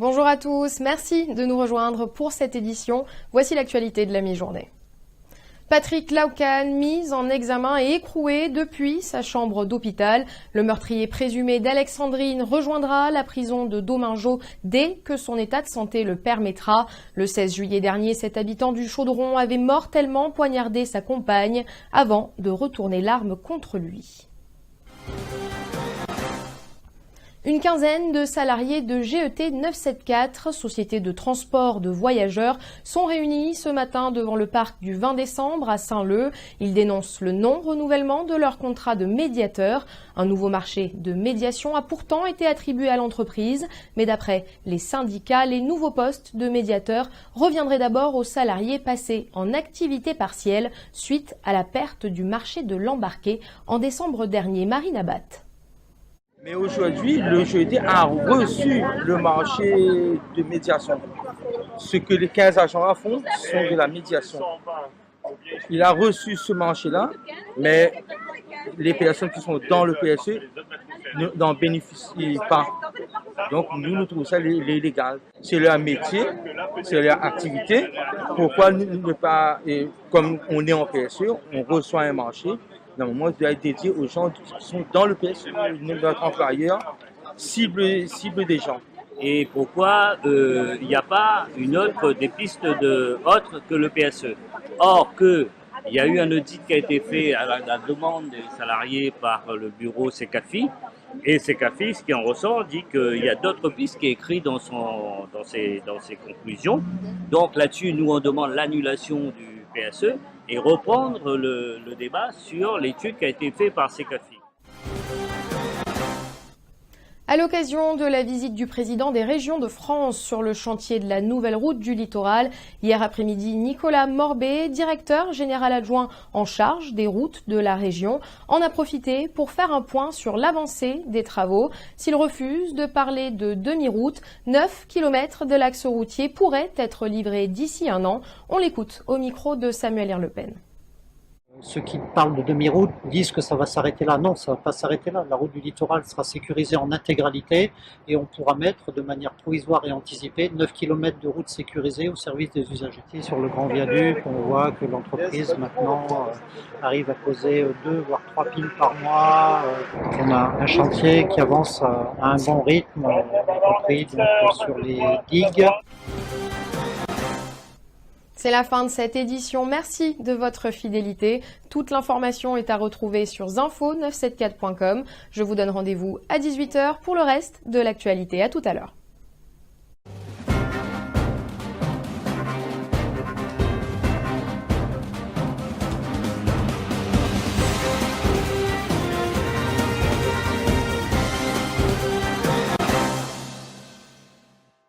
Bonjour à tous, merci de nous rejoindre pour cette édition. Voici l'actualité de la mi-journée. Patrick Laoukan, mis en examen et écroué depuis sa chambre d'hôpital. Le meurtrier présumé d'Alexandrine rejoindra la prison de Domingo dès que son état de santé le permettra. Le 16 juillet dernier, cet habitant du Chaudron avait mortellement poignardé sa compagne avant de retourner l'arme contre lui. Une quinzaine de salariés de GET 974, société de transport de voyageurs, sont réunis ce matin devant le parc du 20 décembre à Saint-Leu. Ils dénoncent le non-renouvellement de leur contrat de médiateur. Un nouveau marché de médiation a pourtant été attribué à l'entreprise, mais d'après les syndicats, les nouveaux postes de médiateurs reviendraient d'abord aux salariés passés en activité partielle suite à la perte du marché de l'embarqué en décembre dernier. Marine Abat. Mais aujourd'hui, le GET a reçu le marché de médiation. Ce que les 15 agents font sont de la médiation. Il a reçu ce marché-là, mais les personnes qui sont dans le PSE n'en bénéficient pas. Donc nous trouvons ça illégal. C'est leur métier, c'est leur activité. Pourquoi ne pas, comme on est en PSE, on reçoit un marché, normalement, doit être dédié aux gens qui sont dans le PSE. Notre employeur cible des gens. Et pourquoi il n'y a pas des pistes autres que le PSE? Or, il y a eu un audit qui a été fait à la demande des salariés par le bureau CECAFI. Et CECAFI, ce qui en ressort, dit qu'il y a d'autres pistes qui est écrit dans ses conclusions. Donc là-dessus, nous, on demande l'annulation du PSE et reprendre le débat sur l'étude qui a été faite par CECAFI. À l'occasion de la visite du président des régions de France sur le chantier de la nouvelle route du littoral, hier après-midi, Nicolas Morbet, directeur général adjoint en charge des routes de la région, en a profité pour faire un point sur l'avancée des travaux. S'il refuse de parler de demi-route, 9 km de l'axe routier pourraient être livrés d'ici un an. On l'écoute au micro de Samuel Herlepen. Ceux qui parlent de demi-route disent que ça va s'arrêter là. Non, ça ne va pas s'arrêter là. La route du littoral sera sécurisée en intégralité et on pourra mettre de manière provisoire et anticipée 9 km de route sécurisée au service des usagers. Sur le grand viaduc, on voit que l'entreprise maintenant arrive à poser 2 voire 3 piles par mois. On a un chantier qui avance à un bon rythme, y compris donc sur les digues. C'est la fin de cette édition. Merci de votre fidélité. Toute l'information est à retrouver sur zinfo974.com. Je vous donne rendez-vous à 18h pour le reste de l'actualité. À tout à l'heure.